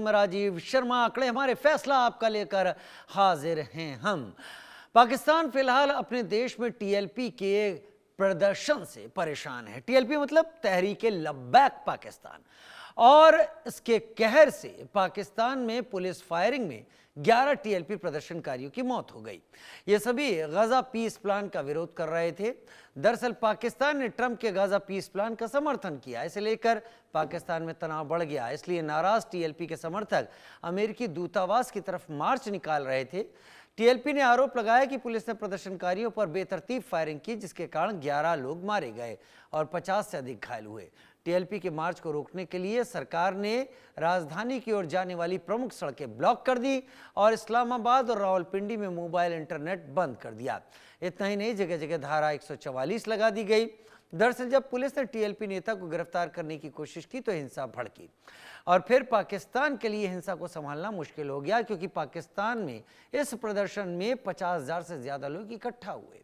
राजीव शर्मा आंकड़े हमारे फैसला आपका लेकर हाजिर हैं हम। पाकिस्तान फिलहाल अपने देश में टीएलपी के प्रदर्शन से परेशान है। टीएलपी मतलब तहरीक-ए-लब्बैक पाकिस्तान, और इसके कहर से पाकिस्तान में पुलिस फायरिंग में 11 टीएलपी प्रदर्शनकारियों की मौत हो गई। ये सभी गाजा पीस प्लान का विरोध कर रहे थे। दरअसल पाकिस्तान ने ट्रंप के गाजा पीस प्लान का समर्थन किया, इसे लेकर पाकिस्तान में तनाव बढ़ गया। इसलिए नाराज टीएलपी के समर्थक अमेरिकी दूतावास की तरफ मार्च निकाल रहे थे। टीएलपी ने आरोप लगाया कि पुलिस ने प्रदर्शनकारियों पर बेतरतीब फायरिंग की, जिसके कारण 11 लोग मारे गए और 50 से अधिक घायल हुए। टीएलपी के मार्च को रोकने के लिए सरकार ने राजधानी की ओर जाने वाली प्रमुख सड़कें ब्लॉक कर दी और इस्लामाबाद और रावलपिंडी में मोबाइल इंटरनेट बंद कर दिया। इतना ही नहीं, जगह जगह धारा 144 लगा दी गई। दरअसल जब पुलिस ने टीएलपी नेता को गिरफ्तार करने की कोशिश की तो हिंसा भड़की और फिर पाकिस्तान के लिए हिंसा को संभालना मुश्किल हो गया, क्योंकि पाकिस्तान में इस प्रदर्शन में 50,000 से ज्यादा लोग इकट्ठा हुए।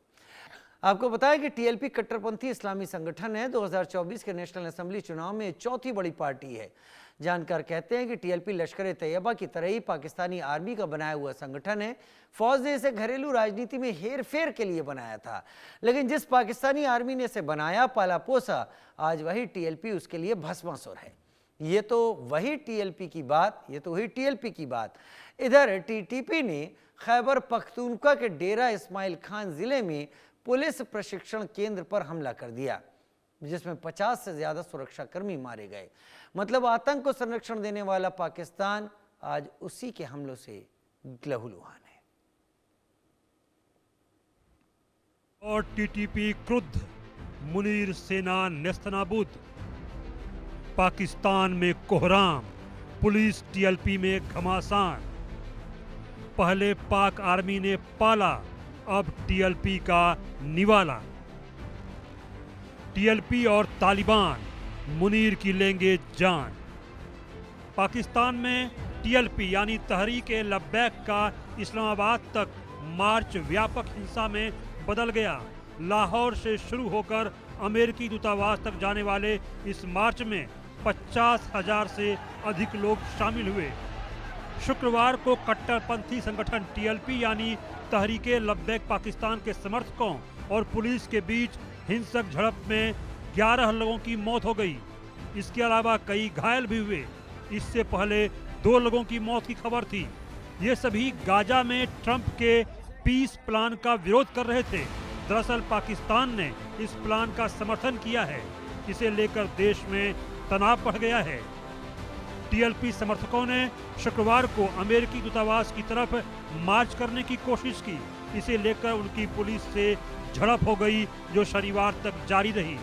आपको बताया कि टीएलपी कट्टरपंथी इस्लामी संगठन है। 2024 के नेशनल असेंबली चुनाव में चौथी बड़ी पार्टी है। जानकार कहते हैं कि टीएलपी लश्कर-ए-तैयबा की तरह ही पाकिस्तानी आर्मी का बनाया हुआ संगठन है। फौज ने इसे घरेलू राजनीति में हेर-फेर के लिए बनाया था, लेकिन जिस पाकिस्तानी आर्मी ने इसे बनाया, पाला पोसा, आज वही टीएलपी उसके लिए भस्मासुर है। ये तो वही टीएलपी की बात। इधर टीटीपी ने खैबर पख्तूनख्वा के डेरा इस्माइल खान जिले में पुलिस प्रशिक्षण केंद्र पर हमला कर दिया, जिसमें 50 से ज्यादा सुरक्षाकर्मी मारे गए। मतलब आतंक को संरक्षण देने वाला पाकिस्तान आज उसी के हमलों से लहूलुहान है। और टीटीपी क्रुद्ध, मुनीर सेना नेस्तनाबूद। पाकिस्तान में कोहराम, पुलिस टीएलपी में घमासान। पहले पाक आर्मी ने पाला, अब टीएलपी का निवाला। टीएलपी और तालिबान, मुनीर की लेंगे जान। पाकिस्तान में टीएलपी यानी तहरीक-ए-लब्बैक का इस्लामाबाद तक मार्च व्यापक हिंसा में बदल गया। लाहौर से शुरू होकर अमेरिकी दूतावास तक जाने वाले इस मार्च में 50,000 से अधिक लोग शामिल हुए। शुक्रवार को कट्टरपंथी संगठन टीएलपी यानी तहरीक-ए-लब्बैक पाकिस्तान के समर्थकों और पुलिस के बीच हिंसक झड़प में 11 लोगों की मौत हो गई। इसके अलावा कई घायल भी हुए। इससे पहले 2 लोगों की मौत की खबर थी। ये सभी गाजा में ट्रंप के पीस प्लान का विरोध कर रहे थे। दरअसल पाकिस्तान ने इस प्लान का समर्थन किया है। इसे लेकर देश में तनाव बढ़ गया है। टीएलपी समर्थकों ने शुक्रवार को अमेरिकी दूतावास की तरफ मार्च करने की कोशिश की। इसे लेकर उनकी पुलिस से झड़प हो गई, जो शनिवार तक जारी रही।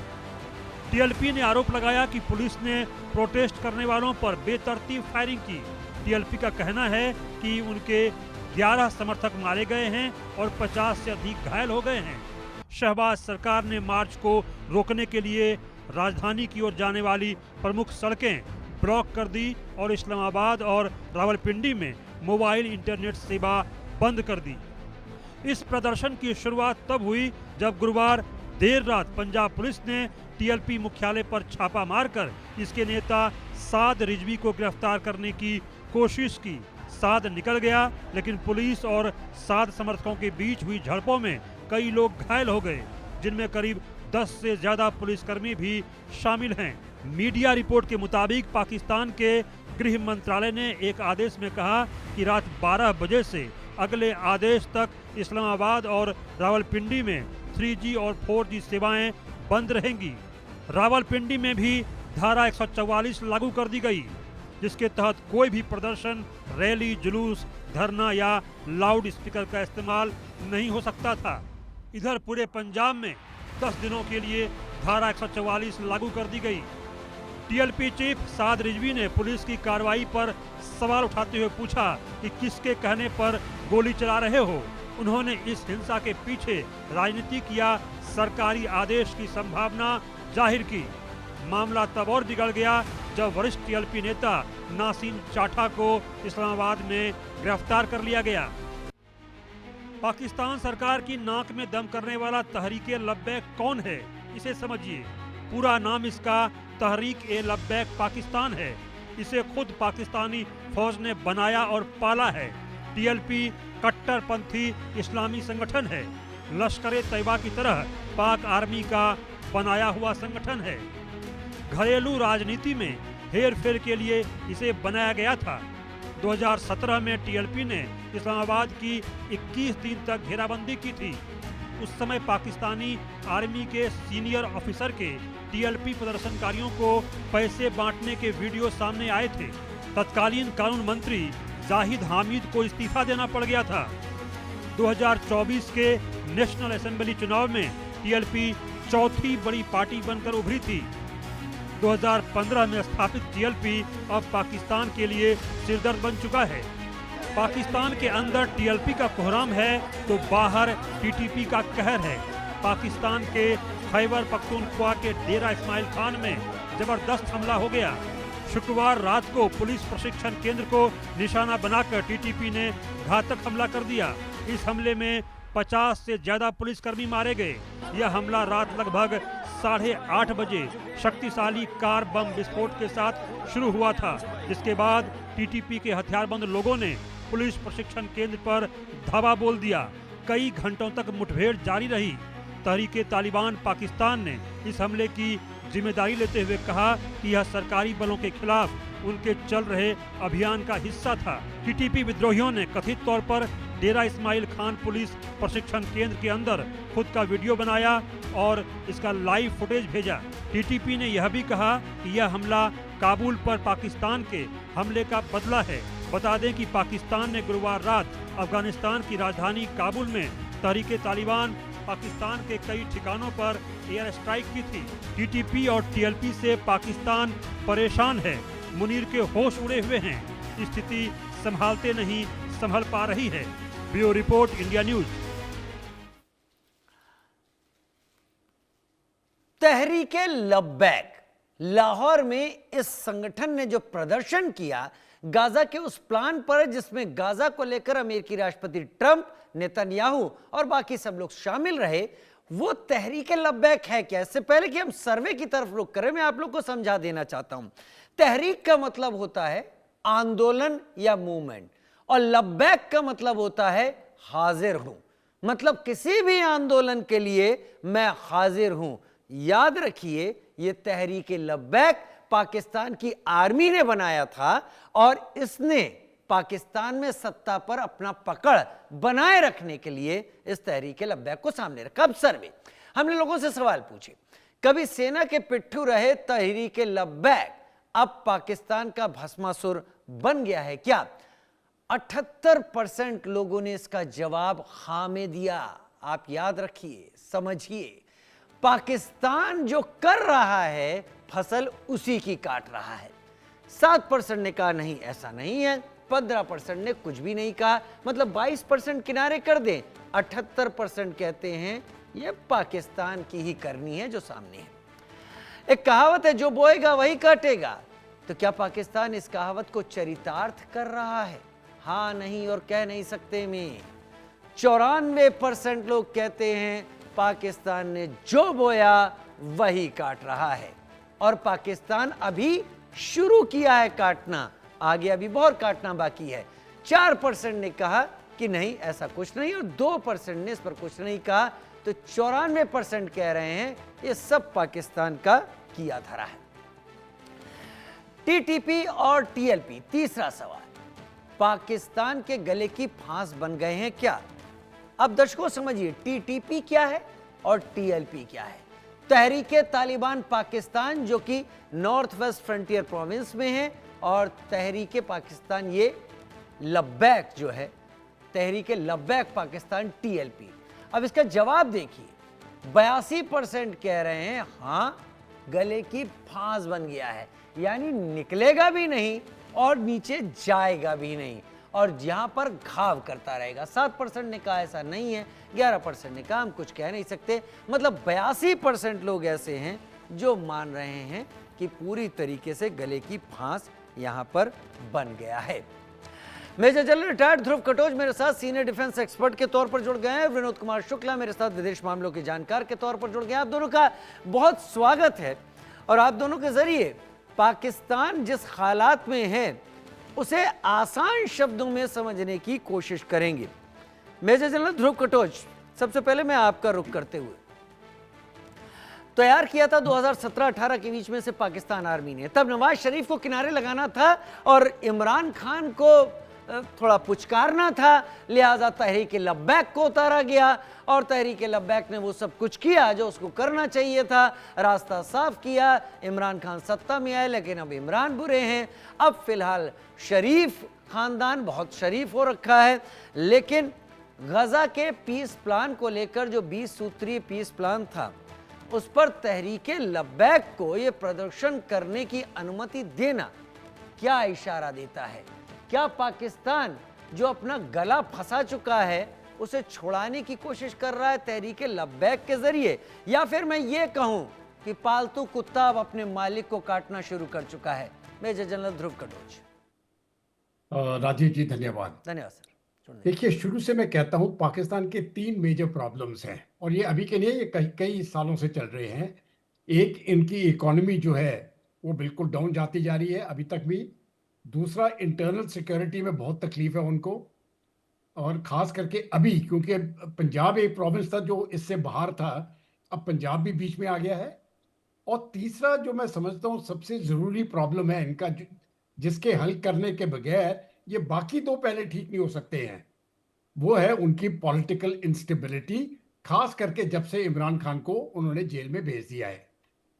टीएलपी ने आरोप लगाया कि पुलिस ने प्रोटेस्ट करने वालों पर बेतरतीब फायरिंग की। टीएलपी का कहना है कि उनके 11 समर्थक मारे गए हैं और 50 से अधिक घायल हो गए हैं। शहबाज सरकार ने मार्च को रोकने के लिए राजधानी की ओर जाने वाली प्रमुख सड़कें ब्लॉक कर दी और इस्लामाबाद और रावलपिंडी में मोबाइल इंटरनेट सेवा बंद कर दी। इस प्रदर्शन की शुरुआत तब हुई जब गुरुवार देर रात पंजाब पुलिस ने टीएलपी मुख्यालय पर छापा मारकर इसके नेता साद रिजवी को गिरफ्तार करने की कोशिश की। साद निकल गया, लेकिन पुलिस और साद समर्थकों के बीच हुई झड़पों में कई लोग घायल हो गए, जिनमें करीब 10 से ज्यादा पुलिसकर्मी भी शामिल हैं। मीडिया रिपोर्ट के मुताबिक पाकिस्तान के गृह मंत्रालय ने एक आदेश में कहा कि रात 12 बजे से अगले आदेश तक इस्लामाबाद और रावलपिंडी में 3G और 4G सेवाएं बंद रहेंगी। रावलपिंडी में भी धारा 144 लागू कर दी गई, जिसके तहत कोई भी प्रदर्शन, रैली, जुलूस, धरना या लाउड स्पीकर का इस्तेमाल नहीं हो सकता था। इधर पूरे पंजाब में 10 दिनों के लिए धारा 144 लागू कर दी गई। टीएलपी चीफ साद रिजवी ने पुलिस की कार्रवाई पर सवाल उठाते हुए पूछा कि किसके कहने पर गोली चला रहे हो। उन्होंने इस हिंसा के पीछे राजनीतिक या सरकारी आदेश की संभावना जाहिर की। मामला तब और बिगड़ गया जब वरिष्ठ टीएलपी नेता नासिम चाठा को इस्लामाबाद में गिरफ्तार कर लिया गया। पाकिस्तान सरकार की नाक में दम करने वाला तहरीक-ए-लब्बैक कौन है, इसे समझिए। पूरा नाम इसका तहरीक-ए-लब्बैक पाकिस्तान है। इसे खुद पाकिस्तानी फौज ने बनाया और पाला है। टीएलपी कट्टरपंथी इस्लामी संगठन है। लश्कर-ए-तैयबा की तरह पाक आर्मी का बनाया हुआ संगठन है। घरेलू राजनीति में हेर-फेर के लिए इसे बनाया गया था। 2017 में टीएलपी ने इस्लामाबाद की 21 दिन तक घेराबंदी की थी। उस समय पाकिस्तानी आर्मी के सीनियर ऑफिसर के टीएलपी प्रदर्शनकारियों को पैसे बांटने के वीडियो सामने आए थे। तत्कालीन कानून मंत्री जाहिद हामिद को इस्तीफा देना पड़ गया था। 2024 के नेशनल असेंबली चुनाव में टीएलपी चौथी बड़ी पार्टी बनकर उभरी थी। 2015 में स्थापित टीएलपी अब पाकिस्तान के लिए सिरदर्द बन चुका है। पाकिस्तान के अंदर टीएलपी का कोहराम है तो बाहर टीटीपी का कहर है। पाकिस्तान के खैबर पख्तूनख्वा के डेरा इस्माइल खान में जबरदस्त हमला हो गया। शुक्रवार रात को पुलिस प्रशिक्षण केंद्र को निशाना बनाकर टीटीपी ने घातक हमला कर दिया। इस हमले में 50 से ज्यादा पुलिसकर्मी मारे गए। यह हमला रात लगभग 8:30 बजे शक्तिशाली कार बम विस्फोट के साथ शुरू हुआ था, जिसके बाद टीटीपी के हथियारबंद लोगों ने पुलिस प्रशिक्षण केंद्र पर धावा बोल दिया। कई घंटों तक मुठभेड़ जारी रही। तहरीके तालिबान पाकिस्तान ने इस हमले की जिम्मेदारी लेते हुए कहा कि यह सरकारी बलों के खिलाफ उनके चल रहे अभियान का हिस्सा था। टीटीपी विद्रोहियों ने कथित तौर पर डेरा इस्माइल खान पुलिस प्रशिक्षण केंद्र के अंदर खुद का वीडियो बनाया और इसका लाइव फुटेज भेजा। टीटीपी ने यह भी कहा कि यह हमला काबुल पर पाकिस्तान के हमले का बदला है। बता दें कि पाकिस्तान ने गुरुवार रात अफगानिस्तान की राजधानी काबुल में तहरीके तालिबान पाकिस्तान के कई ठिकानों पर एयर स्ट्राइक की थी। टीटीपी और टीएलपी से पाकिस्तान परेशान है। मुनीर के होश उड़े हुए हैं। स्थिति संभालते नहीं संभल पा रही है। Bureau report, India news. Tehreek-e Labbaik Lahore में इस संगठन ने जो प्रदर्शन किया गाजा के उस प्लान पर, जिसमें गाजा को लेकर अमेरिकी राष्ट्रपति ट्रंप, नेतन्याहू और बाकी सब लोग शामिल रहे, वो तहरीके लब्बैक है क्या? इससे पहले कि हम सर्वे की तरफ रुख करें, मैं आप लोग को समझा देना चाहता हूं। तहरीक का मतलब होता है आंदोलन या मूवमेंट, और लब्बैक का मतलब होता है हाजिर हूं। मतलब किसी भी आंदोलन के लिए मैं हाजिर हूं। याद रखिए, यह तहरीके लब्बैक पाकिस्तान की आर्मी ने बनाया था और इसने पाकिस्तान में सत्ता पर अपना पकड़ बनाए रखने के लिए इस तहरीके लब्बैक को सामने रखा। अब सर्वे, हमने लोगों से सवाल पूछे, कभी सेना के पिट्ठू रहे तहरीके लब्बैक अब पाकिस्तान का भस्मासुर बन गया है क्या? 78% लोगों ने इसका जवाब हाँ में दिया। आप याद रखिए, समझिए, पाकिस्तान जो कर रहा है फसल उसी की काट रहा है। 7% ने कहा नहीं ऐसा नहीं है, 15% ने कुछ भी नहीं कहा, मतलब 22% किनारे कर दें। 78% कहते हैं यह पाकिस्तान की ही करनी है जो सामने है। एक कहावत है, जो बोएगा वही काटेगा। तो क्या पाकिस्तान इस कहावत को चरितार्थ कर रहा है? हाँ नहीं और कह नहीं सकते में। 94% लोग कहते हैं पाकिस्तान ने जो बोया वही काट रहा है, और पाकिस्तान अभी शुरू किया है काटना, आगे अभी बहुत काटना बाकी है। 4% ने कहा कि नहीं ऐसा कुछ नहीं, और 2% ने इस पर कुछ नहीं कहा। तो 94% कह रहे हैं ये सब पाकिस्तान का किया धरा है। टीटीपी और टीएलपी, तीसरा सवाल, पाकिस्तान के गले की फांस बन गए हैं क्या? अब दर्शकों समझिए, टीटीपी क्या है और टीएलपी क्या है। तहरीके तालिबान पाकिस्तान जो कि नॉर्थ वेस्ट फ्रंटियर प्रोविंस में है, और तहरीके पाकिस्तान ये लब्बैक जो है, तहरीके लब्बैक पाकिस्तान टीएलपी। अब इसका जवाब देखिए, 82% कह रहे हैं हाँ गले की फांस बन गया है, यानी निकलेगा भी नहीं और नीचे जाएगा भी नहीं, और यहां पर घाव करता रहेगा। 7% ने कहा ऐसा नहीं है, 11% ने कहा हम कुछ कह नहीं सकते। मतलब 82% लोग ऐसे हैं जो मान रहे हैं कि पूरी तरीके से गले की फांस यहां पर बन गया है। मेजर जनरल रिटायर्ड ध्रुव कटोच मेरे साथ सीनियर डिफेंस एक्सपर्ट के तौर पर जुड़ गए हैं। विनोद कुमार शुक्ला मेरे साथ विदेश मामलों के जानकार के तौर पर जुड़ गए हैं। आप दोनों का बहुत स्वागत है, और आप दोनों के जरिए पाकिस्तान जिस हालात में है उसे आसान शब्दों में समझने की कोशिश करेंगे। मेजर जनरल ध्रुव कटोच, सबसे पहले मैं आपका रुख करते हुए, तैयार किया था 2017-18 के बीच में से पाकिस्तान आर्मी ने। तब नवाज शरीफ को किनारे लगाना था और इमरान खान को थोड़ा पुचकारना था, लिहाजा तहरीक लब्बैक को उतारा गया और तहरीक लब्बैक ने वो सब कुछ किया जो उसको करना चाहिए था, रास्ता साफ किया। इमरान खान सत्ता में आए, लेकिन अब इमरान बुरे हैं। अब फिलहाल शरीफ खानदान बहुत शरीफ हो रखा है, लेकिन गजा के पीस प्लान को लेकर जो 20 सूत्रीय पीस प्लान था उस पर तहरीक लब्बैक को ये प्रदर्शन करने की अनुमति देना क्या इशारा देता है? क्या पाकिस्तान जो अपना गला फंसा चुका है उसे छुड़ाने की कोशिश कर रहा है तहरीक लब्बैक के जरिए, या फिर मैं ये कहूं कि पालतू कुत्ता अब अपने मालिक को काटना शुरू कर चुका है? मेजर जनरल ध्रुव कटोच। राजीव जी, धन्यवाद। धन्यवाद सर। देखिए, शुरू से मैं कहता हूं पाकिस्तान के 3 मेजर प्रॉब्लम्स हैं और ये अभी के लिए ये कई कई सालों से चल रहे हैं। एक, इनकी इकोनॉमी जो है वो बिल्कुल डाउन जाती जा रही है अभी तक भी। दूसरा, इंटरनल सिक्योरिटी में बहुत तकलीफ है उनको, और ख़ास करके अभी क्योंकि पंजाब एक प्रोविंस था जो इससे बाहर था, अब पंजाब भी बीच में आ गया है। और तीसरा जो मैं समझता हूँ सबसे ज़रूरी प्रॉब्लम है इनका, जिसके हल करने के बगैर ये बाकी 2 पहले ठीक नहीं हो सकते हैं, वो है उनकी पॉलिटिकल इंस्टेबिलिटी, खास करके जब से इमरान खान को उन्होंने जेल में भेज दिया है।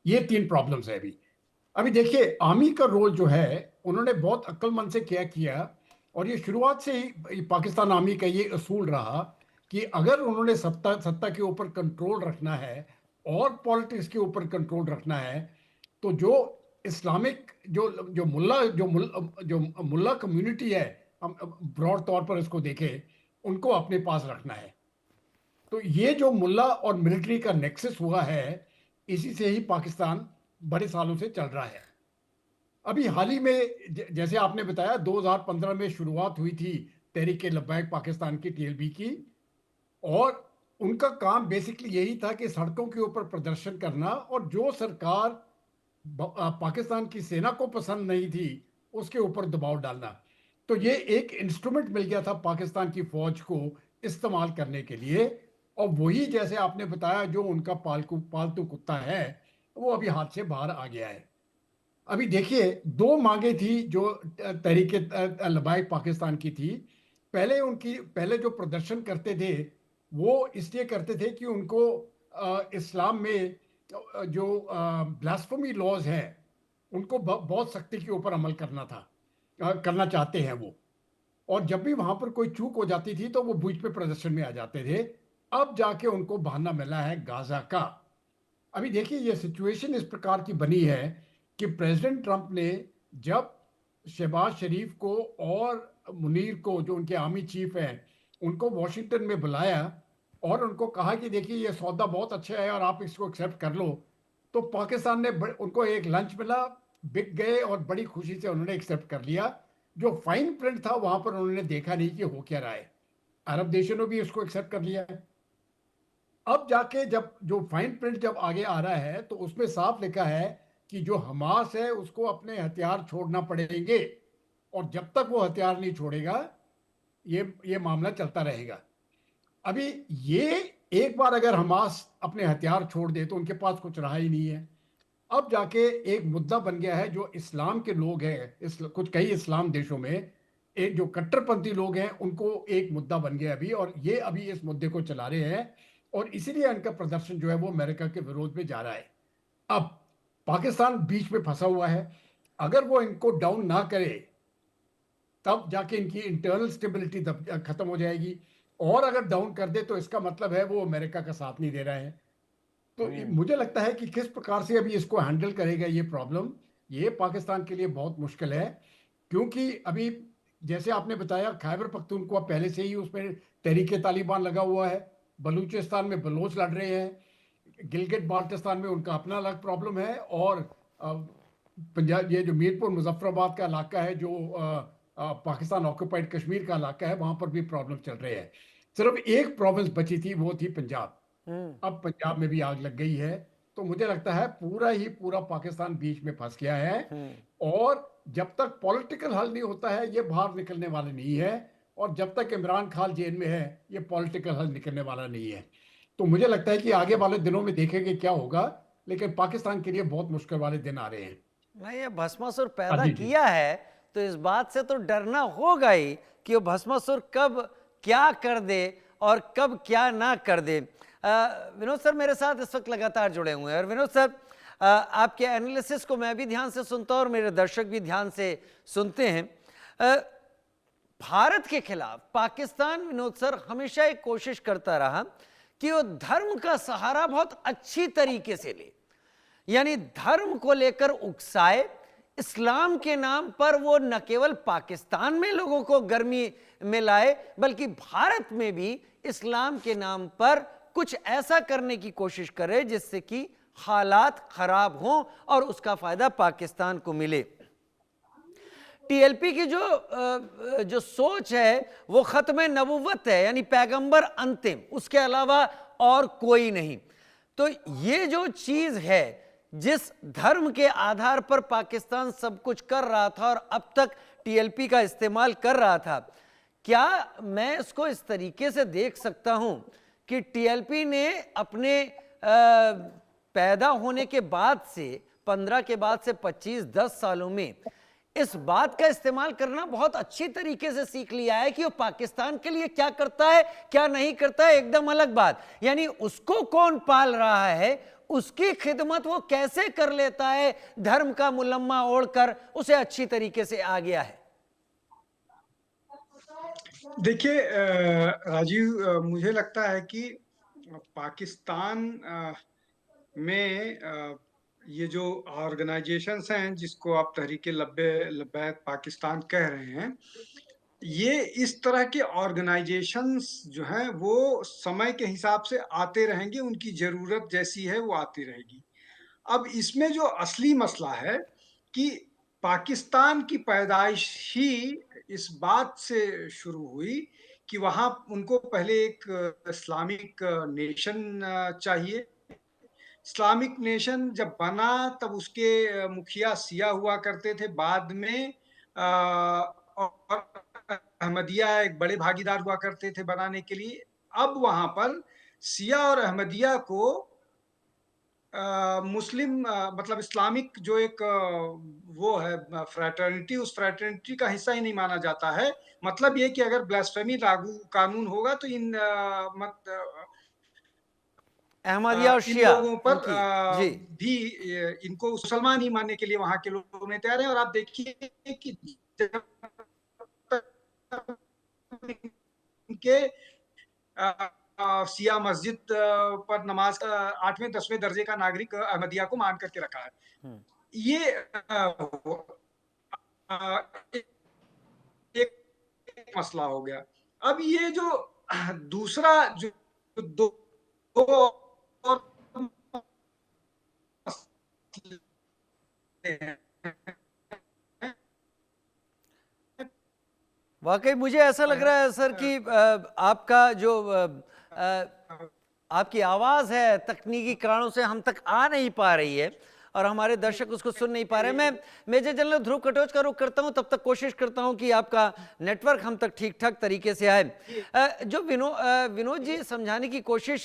ये 3 प्रॉब्लम्स है अभी। अभी देखिए, आर्मी का रोल जो है उन्होंने बहुत अक्लमंद से क्या किया, और ये शुरुआत से ही पाकिस्तान आर्मी का ये असूल रहा कि अगर उन्होंने सत्ता के ऊपर कंट्रोल रखना है और पॉलिटिक्स के ऊपर कंट्रोल रखना है, तो जो इस्लामिक जो मुल्ला कम्युनिटी है, हम ब्रॉड तौर पर इसको देखें, उनको अपने पास रखना है। तो ये जो मुल्ला और मिलिट्री का नेक्सस हुआ है, इसी से ही पाकिस्तान बड़े सालों से चल रहा है। अभी हाल ही में जैसे आपने बताया 2015 में शुरुआत हुई थी तहरीक लब्बैक पाकिस्तान की, टीएलबी की, और उनका काम बेसिकली यही था कि सड़कों के ऊपर प्रदर्शन करना और जो सरकार पाकिस्तान की सेना को पसंद नहीं थी उसके ऊपर दबाव डालना। तो ये एक इंस्ट्रूमेंट मिल गया था पाकिस्तान की फौज को इस्तेमाल करने के लिए, और वही जैसे आपने बताया जो उनका पालतू कुत्ता है वो अभी हाथ से बाहर आ गया है। अभी देखिए, 2 मांगे थी जो तहरीक लब्बैक पाकिस्तान की थी। पहले जो प्रदर्शन करते थे वो इसलिए करते थे कि उनको इस्लाम में जो ब्लास्फेमी लॉज हैं उनको बहुत सख्ती के ऊपर अमल करना चाहते हैं वो, और जब भी वहां पर कोई चूक हो जाती थी तो वो बीच में प्रदर्शन में आ जाते थे। अब जाके उनको बहाना मिला है गाजा का। अभी देखिए, ये सिचुएशन इस प्रकार की बनी है कि प्रेसिडेंट ट्रंप ने जब शहबाज शरीफ को और मुनीर को, जो उनके आर्मी चीफ हैं, उनको वॉशिंगटन में बुलाया और उनको कहा कि देखिए ये सौदा बहुत अच्छा है और आप इसको एक्सेप्ट कर लो, तो पाकिस्तान ने उनको एक लंच मिला, बिक गए और बड़ी खुशी से उन्होंने एक्सेप्ट कर लिया। जो फाइन प्रिंट था वहां पर उन्होंने देखा नहीं कि हो क्या रहा है। अरब देशों ने भी इसको एक्सेप्ट कर लिया है। अब जाके जब जो फाइन प्रिंट जब आगे आ रहा है तो उसमें साफ लिखा है कि जो हमास है उसको अपने हथियार छोड़ना पड़ेंगे, और जब तक वो हथियार नहीं छोड़ेगा ये मामला चलता रहेगा। अभी ये एक बार अगर हमास अपने हथियार छोड़ दे तो उनके पास कुछ रहा ही नहीं है। अब जाके एक मुद्दा बन गया है, जो इस्लाम के लोग हैं कई इस्लाम देशों में, एक जो कट्टरपंथी लोग हैं उनको एक मुद्दा बन गया अभी, और ये अभी इस मुद्दे को चला रहे हैं, और इसीलिए उनका प्रदर्शन जो है वो अमेरिका के विरोध में जा रहा है। अब पाकिस्तान बीच में फंसा हुआ है, अगर वो इनको डाउन ना करे तब जाके इनकी इंटरनल स्टेबिलिटी खत्म हो जाएगी, और अगर डाउन कर दे तो इसका मतलब है वो अमेरिका का साथ नहीं दे रहा है। तो मुझे लगता है कि किस प्रकार से अभी इसको हैंडल करेगा ये प्रॉब्लम, ये पाकिस्तान के लिए बहुत मुश्किल है। क्योंकि अभी जैसे आपने बताया, खैबर पख्तूनख्वा पहले से ही उसमें तहरीक तालिबान लगा हुआ है, बलूचिस्तान में बलोच लड़ रहे हैं, गिलगित बाल्टिस्तान में उनका अपना अलग प्रॉब्लम है, और पंजाब ये जो मीरपुर मुजफ्फराबाद का इलाका है जो पाकिस्तान ऑक्यूपाइड कश्मीर का इलाका है, वहां पर भी प्रॉब्लम चल रहे हैं। सिर्फ एक प्रोविंस बची थी, वो थी पंजाब। अब पंजाब में भी आग लग गई है। तो मुझे लगता है पूरा ही पूरा पाकिस्तान बीच में फंस गया है। और जब तक पॉलिटिकल हल नहीं होता है ये बाहर निकलने वाला नहीं है, और जब तक इमरान खान जेल में है ये पॉलिटिकल हल निकलने वाला नहीं है। तो मुझे लगता है कि आगे वाले दिनों में देखेंगे क्या होगा, लेकिन पाकिस्तान के लिए बहुत मुश्किल वाले दिन आ रहे हैं। नहीं, ये भस्मासुर हाँ पैदा जी जी। किया है तो इस बात से तो डरना होगा ही कि वो भस्मासुर कब क्या कर दे और कब क्या ना कर दे। विनोद सर मेरे साथ इस वक्त लगातार जुड़े हुए हैं, और विनोद सर आपके एनालिसिस को मैं भी ध्यान से सुनता हूं और मेरे दर्शक भी ध्यान से सुनते हैं। भारत के खिलाफ पाकिस्तान, विनोद सर, हमेशा एक कोशिश करता रहा कि वो धर्म का सहारा बहुत अच्छी तरीके से ले, यानी धर्म को लेकर उकसाए, इस्लाम के नाम पर वो न केवल पाकिस्तान में लोगों को गर्मी में लाए बल्कि भारत में भी इस्लाम के नाम पर कुछ ऐसा करने की कोशिश करे जिससे कि हालात खराब हों और उसका फायदा पाकिस्तान को मिले। टीएलपी की जो सोच है वो खत्म नबुव्वत है, यानी पैगंबर अंतिम, उसके अलावा और कोई नहीं। तो ये जो चीज है, जिस धर्म के आधार पर पाकिस्तान सब कुछ कर रहा था और अब तक टीएलपी का इस्तेमाल कर रहा था, क्या मैं इसको इस तरीके से देख सकता हूं कि टीएलपी ने अपने पैदा होने के बाद से 15 के बाद से 25-10 सालों में इस बात का इस्तेमाल करना बहुत अच्छी तरीके से सीख लिया है कि वो पाकिस्तान के लिए क्या करता है क्या नहीं करता है, एकदम अलग बात। यानी उसको कौन पाल रहा है, उसकी खिदमत वो कैसे कर लेता है, धर्म का मुलम्मा ओढ़कर उसे अच्छी तरीके से आ गया है। देखिए राजीव, मुझे लगता है कि पाकिस्तान में ये जो ऑर्गेनाइजेशंस हैं जिसको आप तहरीके लब्बैक पाकिस्तान कह रहे हैं, ये इस तरह के ऑर्गेनाइजेशंस जो हैं वो समय के हिसाब से आते रहेंगे, उनकी जरूरत जैसी है वो आती रहेगी। अब इसमें जो असली मसला है कि पाकिस्तान की पैदाइश ही इस बात से शुरू हुई कि वहां उनको पहले एक इस्लामिक नेशन चाहिए। इस्लामिक नेशन जब बना तब उसके मुखिया सिया हुआ करते थे, बाद में और अहमदिया एक बड़े भागीदार हुआ करते थे बनाने के लिए। अब वहां पर सिया और अहमदिया को मुस्लिम मतलब इस्लामिक जो एक वो है फ्रैटर्निटी, उस फ्रैटर्निटी का हिस्सा ही नहीं माना जाता है। मतलब ये कि अगर ब्लास्फेमी लागू कानून होगा तो अहमदिया और इन शिया लोगों पर जी भी इनको मुसलमान ही मानने के लिए वहां के लोग नहीं तैयार हैं। और आप देखिए कि जब इनके सिया मस्जिद पर नमाज 8वें-10वें दर्जे का नागरिक अहमदिया को मान करके रखा है। ये एक मसला हो गया। अब ये जो दूसरा जो दो और वाकई मुझे ऐसा लग रहा है सर कि आपका जो आपकी आवाज़ है तकनीकी कारणों से हम तक आ नहीं पा रही है और हमारे दर्शक उसको सुन नहीं पा रहे। मैं मेजर जनरल ध्रुव कटोच का रुख करता हूं, तब तक कोशिश करता हूं कि आपका नेटवर्क हम तक ठीक ठाक तरीके से आए। जो विनोद जी समझाने की कोशिश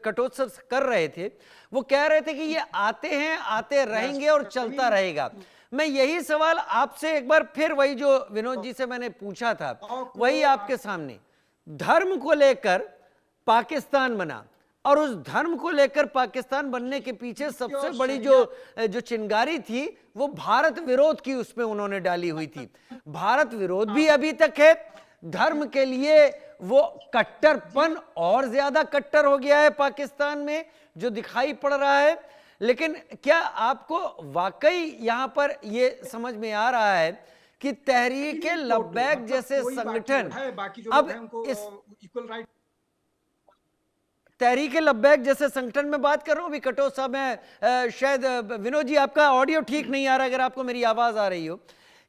कटोच सर कर रहे थे, वो कह रहे थे कि ये आते हैं, आते रहेंगे और चलता रहेगा। मैं यही सवाल आपसे एक बार फिर वही जो विनोद जी से मैंने पूछा था वही आपके सामने। धर्म को लेकर पाकिस्तान बना और उस धर्म को लेकर पाकिस्तान बनने के पीछे सबसे बड़ी जो चिंगारी थी वो भारत विरोध की उसमें उन्होंने डाली हुई थी। भारत विरोध भी अभी तक है, धर्म के लिए वो कट्टरपन और ज्यादा कट्टर हो गया है पाकिस्तान में जो दिखाई पड़ रहा है। लेकिन क्या आपको वाकई यहां पर ये समझ में आ रहा है कि तहरीके लब्बैक जैसे संगठन अब इस तहरीके लब्बैक जैसे संगठन में बात कर रहा हूं अभी कटोच साहब, मैं शायद विनोद जी आपका ऑडियो ठीक नहीं आ रहा, अगर आपको मेरी आवाज आ रही हो,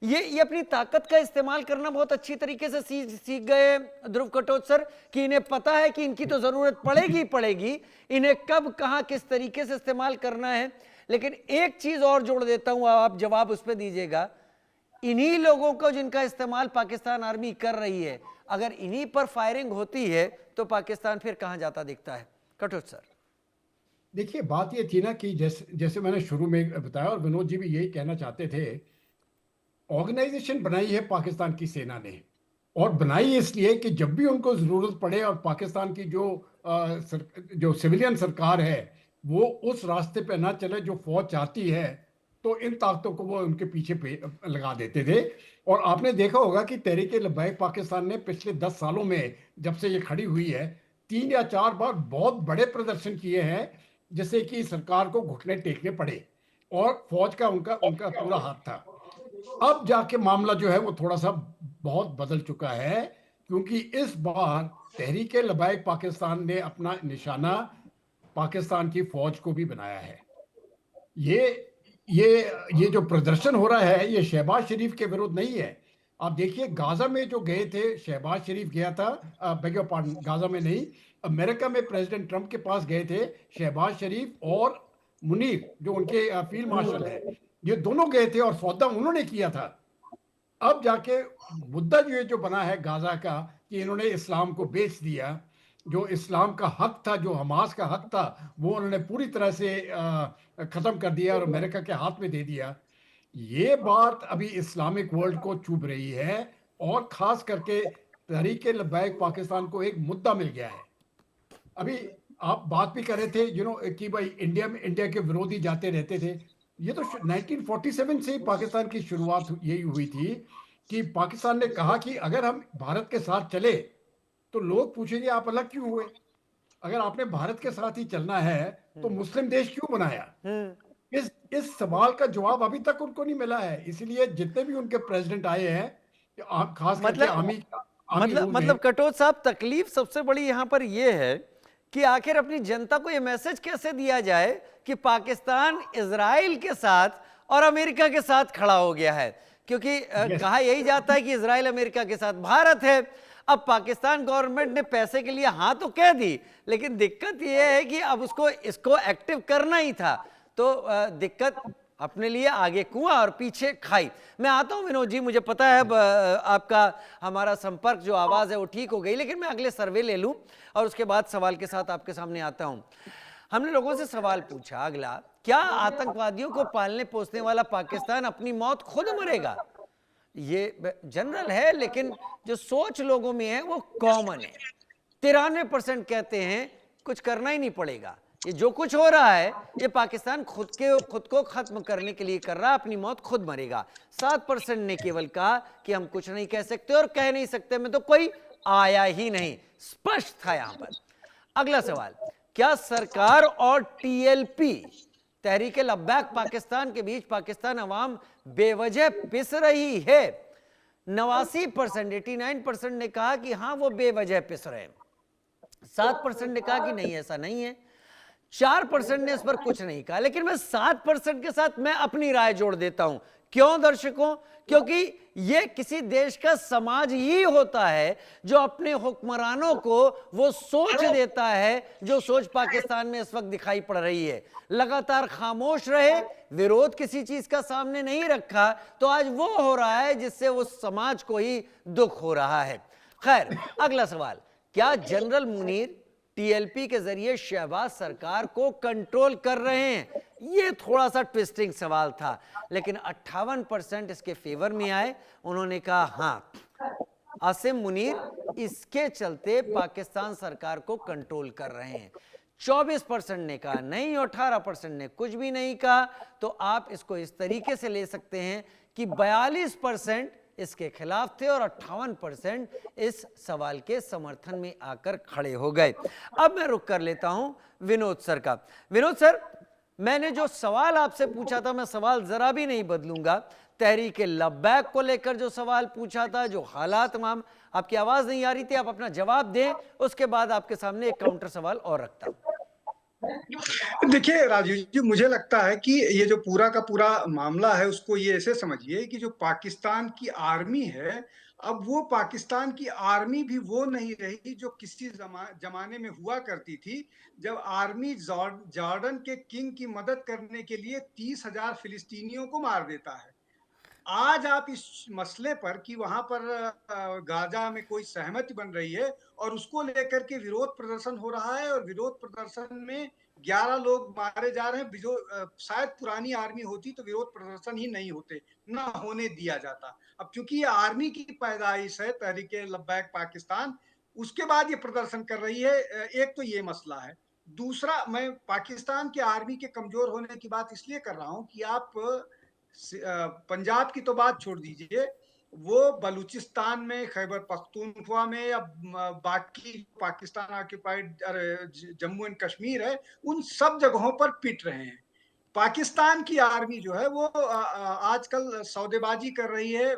ये अपनी ताकत का इस्तेमाल करना बहुत अच्छी तरीके से सीख गए ध्रुव कटोच सर, कि इन्हें पता है कि इनकी तो जरूरत पड़ेगी ही पड़ेगी, इन्हें कब कहां किस तरीके से इस्तेमाल करना है। लेकिन एक चीज और जोड़ देता हूं, आप जवाब उस पर दीजिएगा, इन्हीं लोगों को जिनका इस्तेमाल पाकिस्तान आर्मी कर रही है, अगर इन्हीं पर फायरिंग होती है तो पाकिस्तान फिर कहां जाता दिखता है? कटोच सर देखिए, बात ये थी ना कि जैसे मैंने शुरू में बताया और विनोद जी भी यही कहना चाहते थे, ऑर्गेनाइजेशन बनाई है पाकिस्तान की सेना ने, और बनाई इसलिए कि जब भी उनको जरूरत पड़े और पाकिस्तान की जो सिविलियन सरकार है वो उस रास्ते पे ना चले जो फौज चाहती है, तो इन ताकतों को वो उनके पीछे लगा देते थे। और आपने देखा होगा कि तहरीक लब्बैक पाकिस्तान ने पिछले 10 सालों में, जब से ये खड़ी हुई है, 3 या 4 बार बहुत बड़े प्रदर्शन किए हैं, जिससे कि सरकार को घुटने टेकने पड़े और फौज का उनका उनका पूरा हाथ था। अब जाके मामला जो है वो थोड़ा सा बहुत बदल चुका है, क्योंकि इस बार तहरीक लब्बैक पाकिस्तान ने अपना निशाना पाकिस्तान की फौज को भी बनाया है। ये ये जो प्रदर्शन हो रहा है ये शहबाज शरीफ के विरुद्ध नहीं है। आप देखिए, गाजा में जो गए थे, शहबाज शरीफ गया था, बेग पार्डन, गाजा में नहीं, अमेरिका में प्रेसिडेंट ट्रंप के पास गए थे शहबाज शरीफ और मुनीर जो उनके फील्ड मार्शल है, ये दोनों गए थे और सौदा उन्होंने किया था। अब जाके मुद्दा जो बना है गाजा का कि इन्होंने इस्लाम को बेच दिया, जो इस्लाम का हक था, जो हमास का हक था, वो उन्होंने पूरी तरह से खत्म कर दिया और अमेरिका के हाथ में दे दिया। ये बात अभी इस्लामिक वर्ल्ड को चुभ रही है, और खास करके तहरीक लब्बैक पाकिस्तान को एक मुद्दा मिल गया है। अभी आप बात भी कर रहे थे कि भाई इंडिया के विरोधी जाते रहते थे। ये तो 1947 से ही पाकिस्तान की शुरुआत यही हुई थी कि पाकिस्तान ने कहा कि अगर हम भारत के साथ चले तो लोग पूछेंगे आप अलग क्यों हुए, अगर आपने भारत के साथ ही चलना है तो मुस्लिम देश क्यों बनाया। इस सवाल का जवाब अभी तक उनको नहीं मिला है, इसलिए जितने भी उनके प्रेसिडेंट आए हैं, खास करके मतलब कटोच साहब, तकलीफ सबसे बड़ी यहां पर यह है कि आखिर अपनी जनता को यह मैसेज कैसे दिया जाए कि पाकिस्तान इजराइल के साथ और अमेरिका के साथ खड़ा हो गया है, क्योंकि कहा यही जाता है कि इजराइल अमेरिका के साथ भारत है। अब पाकिस्तान गवर्नमेंट ने पैसे के लिए हाँ तो कह दी, लेकिन दिक्कत यह है कि अब इसको एक्टिव करना ही था, तो दिक्कत अपने लिए आगे कुआं और पीछे खाई। मैं आता हूं विनोद जी, मुझे पता है आपका हमारा संपर्क जो आवाज है वो ठीक हो गई, लेकिन मैं अगले सर्वे ले लूं और उसके बाद सवाल के साथ आपके सामने आता हूं। हमने लोगों से सवाल पूछा अगला, क्या आतंकवादियों को पालने पोसने वाला पाकिस्तान अपनी मौत खुद मरेगा? ये जनरल है, लेकिन जो सोच लोगों में है वो कॉमन है। 93% कहते हैं कुछ करना ही नहीं पड़ेगा, ये जो कुछ हो रहा है ये पाकिस्तान खुद को खत्म करने के लिए कर रहा है, अपनी मौत खुद मरेगा। 7% ने केवल कहा कि हम कुछ नहीं कह सकते और कह नहीं सकते में तो कोई आया ही नहीं, स्पष्ट था यहां पर। अगला सवाल, क्या सरकार और टीएलपी तहरीक लब्बैक पाकिस्तान के बीच पाकिस्तान अवाम बेवजह पिस रही है? 89%, 89% ने कहा कि हां वो बेवजह पिस रहे हैं। 7% ने कहा कि नहीं ऐसा नहीं है। 4% ने इस पर कुछ नहीं कहा। लेकिन मैं 7% के साथ मैं अपनी राय जोड़ देता हूं। क्यों दर्शकों? क्योंकि यह किसी देश का समाज ही होता है जो अपने हुक्मरानों को वो सोच देता है जो सोच पाकिस्तान में इस वक्त दिखाई पड़ रही है। लगातार खामोश रहे, विरोध किसी चीज का सामने नहीं रखा, तो आज वो हो रहा है जिससे उस समाज को ही दुख हो रहा है। खैर, अगला सवाल, क्या जनरल मुनीर टीएलपी के जरिए शहबाज सरकार को कंट्रोल कर रहे हैं? ये थोड़ा सा ट्विस्टिंग सवाल था, लेकिन 58% इसके फेवर में आए। उन्होंने कहा हां, आसिम मुनीर इसके चलते पाकिस्तान सरकार को कंट्रोल कर रहे हैं। 24% ने कहा नहीं और 18% ने कुछ भी नहीं कहा। तो आप इसको इस तरीके से ले सकते हैं कि 42% इसके खिलाफ थे और 58% इस सवाल के समर्थन में आकर खड़े हो गए। अब मैं रुक कर लेता हूं विनोद सर का। विनोद सर, मैंने जो सवाल आपसे पूछा था, मैं सवाल जरा भी नहीं बदलूंगा। तहरीक लब्बैक को लेकर जो सवाल पूछा था, जो हालात तमाम, आपकी आवाज नहीं आ रही थी, आप अपना जवाब दें, उसके बाद आपके सामने एक काउंटर सवाल और रखता हूं। देखिए राजीव जी, मुझे लगता है कि ये जो पूरा का पूरा मामला है उसको ये ऐसे समझिए कि जो पाकिस्तान की आर्मी है, अब वो पाकिस्तान की आर्मी भी वो नहीं रही जो किसी जमाने में हुआ करती थी, जब आर्मी जॉर्डन के किंग की मदद करने के लिए 30,000 फिलिस्तीनियों को मार देता है। आज आप इस मसले पर कि वहां पर गाजा में कोई सहमति बन रही है और उसको लेकर के विरोध प्रदर्शन हो रहा है, और विरोध प्रदर्शन में 11 लोग मारे जा रहे हैं। जो शायद पुरानी आर्मी होती तो विरोध प्रदर्शन ही नहीं होते, ना होने दिया जाता। अब चूंकि ये आर्मी की पैदाइश है तहरीके लब्बैक पाकिस्तान, उसके बाद ये प्रदर्शन कर रही है। एक तो ये मसला है। दूसरा, मैं पाकिस्तान की आर्मी के कमजोर होने की बात इसलिए कर रहा हूं कि आप पंजाब की तो बात छोड़ दीजिए, वो बलूचिस्तान में, खैबर पख्तूनख्वा में, या बाकी पाकिस्तान ऑक्युपाइड जम्मू एंड कश्मीर है, उन सब जगहों पर पिट रहे हैं। पाकिस्तान की आर्मी जो है वो आजकल सौदेबाजी कर रही है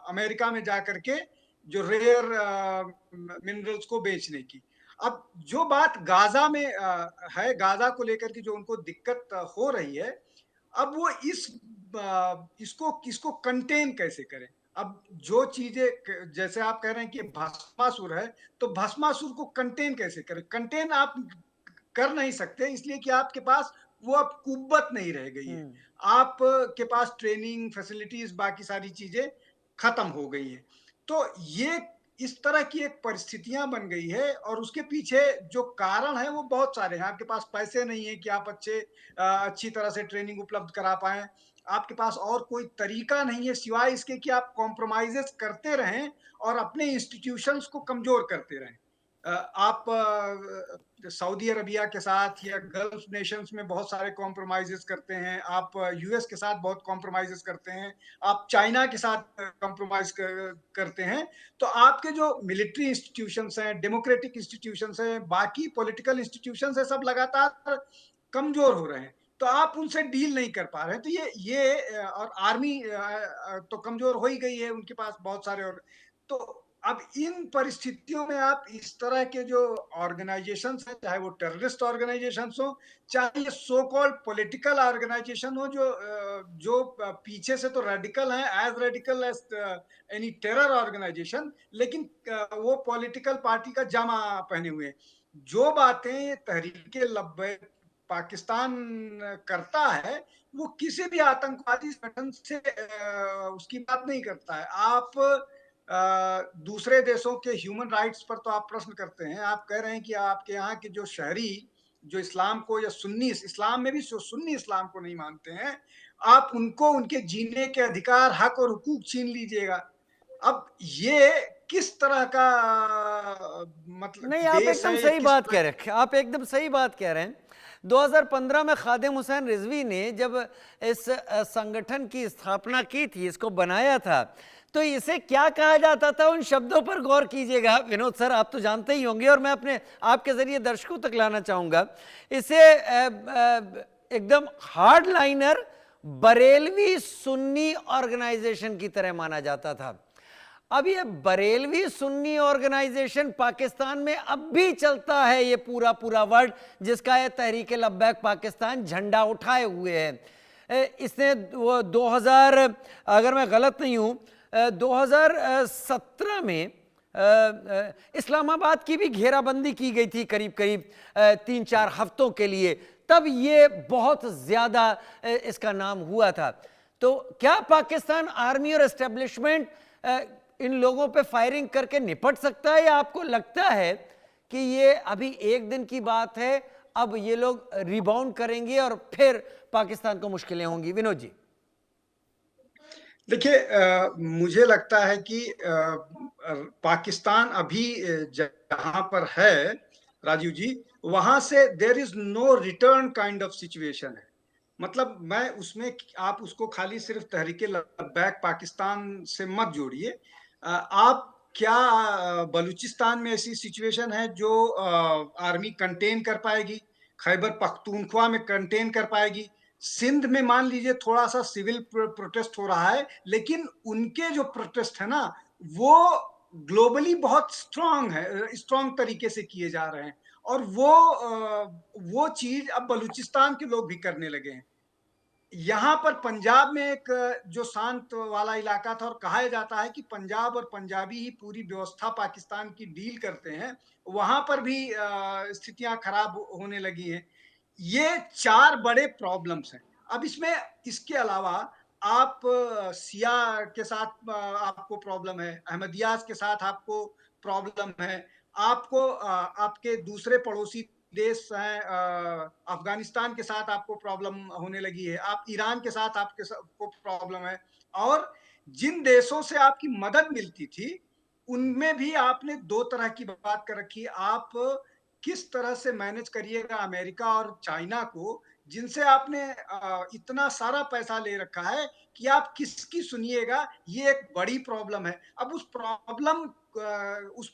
अमेरिका में जाकर के, जो रेयर मिनरल्स को बेचने की। अब जो बात गाजा में है, गाजा को लेकर के जो उनको दिक्कत हो रही है, अब वो इसको कंटेन कैसे करें। अब जो चीजें जैसे आप कह रहे हैं कि भस्मासुर है, तो भस्मासुर को कंटेन कैसे करें। कंटेन आप कर नहीं सकते, इसलिए कि आपके पास वो अब कुव्वत नहीं रह गई है। आप के पास ट्रेनिंग फैसिलिटीज, बाकी सारी चीजें खत्म हो गई है। तो ये इस तरह की एक परिस्थितियां बन गई है, और उसके पीछे जो कारण है वो बहुत सारे हैं। आपके पास पैसे नहीं है कि आप अच्छी तरह से ट्रेनिंग उपलब्ध करा पाए। आपके पास और कोई तरीका नहीं है सिवाय इसके कि आप कॉम्प्रोमाइजेस करते रहें और अपने इंस्टीट्यूशंस को कमजोर करते रहें। आप सऊदी अरबिया के साथ या गल्फ नेशंस में बहुत सारे कॉम्प्रोमाइजेस करते हैं, आप यूएस के साथ बहुत कॉम्प्रोमाइजेस करते हैं, आप चाइना के साथ कॉम्प्रोमाइज करते हैं। तो आपके जो मिलिट्री इंस्टीट्यूशंस हैं, डेमोक्रेटिक इंस्टीट्यूशंस हैं, बाकी पॉलिटिकल इंस्टीट्यूशंस हैं, सब लगातार कमजोर हो रहे हैं। तो आप उनसे डील नहीं कर पा रहे हैं। तो ये और आर्मी तो कमजोर हो ही गई है, उनके पास बहुत सारे। और तो अब इन परिस्थितियों में आप इस तरह के जो ऑर्गेनाइजेशंस हैं, चाहे वो टेररिस्ट ऑर्गेनाइजेशंस हो, चाहे ये सो कॉल्ड पॉलिटिकल ऑर्गेनाइजेशन हो, जो पीछे से तो रेडिकल हैं, as radical as any terror organisation, लेकिन वो पॉलिटिकल पार्टी का जामा पहने हुए हैं। जो बातें तहरीके लब्बैक पाकिस्तान करता है, वो किसी भी आतंकवादी संगठन से उसकी बात नहीं करता है। आप दूसरे देशों के ह्यूमन राइट्स पर तो आप प्रश्न करते हैं। आप कह रहे हैं कि आपके यहाँ के जो शहरी, जो इस्लाम को, या सुन्नी इस्लाम में भी जो सुन्नी इस्लाम को नहीं मानते हैं, आप उनको उनके जीने के अधिकार, हक और हुकूक छीन लीजिएगा। अब ये किस तरह का मतलब नहीं, आप देश एकदम है, सही किस बात तरह कह रहे हैं, आप एकदम सही बात कह रहे हैं। 2015 में खादिम हुसैन रिजवी ने जब इस संगठन की स्थापना की थी, इसको बनाया था, तो इसे क्या कहा जाता था, उन शब्दों पर गौर कीजिएगा विनोद सर, आप तो जानते ही होंगे, और मैं अपने आपके जरिए दर्शकों तक लाना चाहूंगा। इसे एकदम hard liner Barelvi Sunni organisation की तरह माना जाता था। अब ये बरेलवी सुन्नी ऑर्गेनाइजेशन पाकिस्तान में अब भी चलता है, ये पूरा पूरा वर्ड जिसका ये तहरीके लब्बैक पाकिस्तान झंडा उठाए हुए है। इसने वो 2000, अगर मैं गलत नहीं हूँ, 2017 में इस्लामाबाद की भी घेराबंदी की गई थी करीब करीब 3-4 हफ्तों के लिए, तब ये बहुत ज़्यादा इसका नाम हुआ था। तो क्या पाकिस्तान आर्मी और एस्टेब्लिशमेंट इन लोगों पे फायरिंग करके निपट सकता है, या आपको लगता है कि ये अभी एक दिन की बात है, अब ये लोग रिबाउंड करेंगे और फिर पाकिस्तान को मुश्किलें होंगी? विनोद जी। देखिए, मुझे लगता है कि पाकिस्तान अभी जहां पर है राजीव जी, वहां से there is no return kind of situation है। मतलब मैं उसमें, आप उसको खाली सिर्फ तहरीके लब्बैक पाकिस्तान से मत जोड़िए। आप क्या बलूचिस्तान में ऐसी सिचुएशन है जो आर्मी कंटेन कर पाएगी? खैबर पख्तूनख्वा में कंटेन कर पाएगी? सिंध में मान लीजिए थोड़ा सा सिविल प्रोटेस्ट हो रहा है, लेकिन उनके जो प्रोटेस्ट है ना, वो ग्लोबली बहुत स्ट्रांग है, स्ट्रांग तरीके से किए जा रहे हैं। और वो चीज अब बलूचिस्तान के लोग भी करने लगे हैं। यहाँ पर पंजाब में एक जो शांत वाला इलाका था और कहा जाता है कि पंजाब और पंजाबी ही पूरी व्यवस्था पाकिस्तान की डील करते हैं, वहां पर भी स्थितियां खराब होने लगी हैं। ये 4 बड़े प्रॉब्लम्स हैं। अब इसमें इसके अलावा आप शिया के साथ आपको प्रॉब्लम है, अहमदियास के साथ आपको प्रॉब्लम है, आपको आपके दूसरे पड़ोसी देश हैं, अफगानिस्तान के साथ आपको प्रॉब्लम होने लगी है, आप ईरान के साथ आपको प्रॉब्लम है, और जिन देशों से आपकी मदद मिलती थी, उनमें भी आपने 2 तरह की बात कर रखी है। आप किस तरह से मैनेज करिएगा अमेरिका और चाइना को, जिनसे आपने इतना सारा पैसा ले रखा है कि आप किसकी सुनिएगा, ये एक बड़ी प्रॉब्लम है। अब उस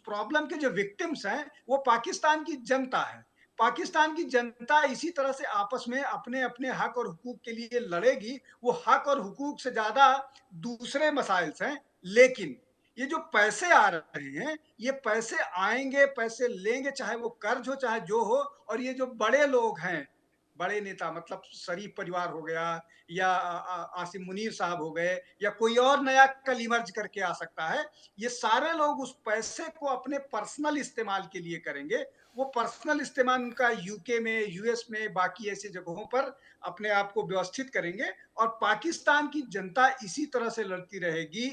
प्रॉब्लम के जो विक्टिम्स हैं, वो पाकिस्तान की जनता है। पाकिस्तान की जनता इसी तरह से आपस में अपने-अपने हक और हुकूक के लिए लड़ेगी, वो हक और हुकूक से ज़्यादा दूसरे मसाइल हैं। लेकिन ये जो पैसे आ रहे हैं, ये पैसे आएँगे, पैसे लेंगे, चाहे वो कर्ज हो, चाहे जो हो, और ये जो बड़े लोग हैं, बड़े नेता मतलब शरीफ परिवार हो गया, या आसिम मुनीर साहब हो गए, या कोई और नया कल इमर्ज करके आ सकता है, ये सारे लोग उस पैसे को अपने पर्सनल इस्तेमाल के लिए करेंगे। वो पर्सनल इस्तेमाल उनका यूके में, यूएस में, बाकी ऐसी जगहों पर अपने आप को व्यवस्थित करेंगे, और पाकिस्तान की जनता इसी तरह से लड़ती रहेगी,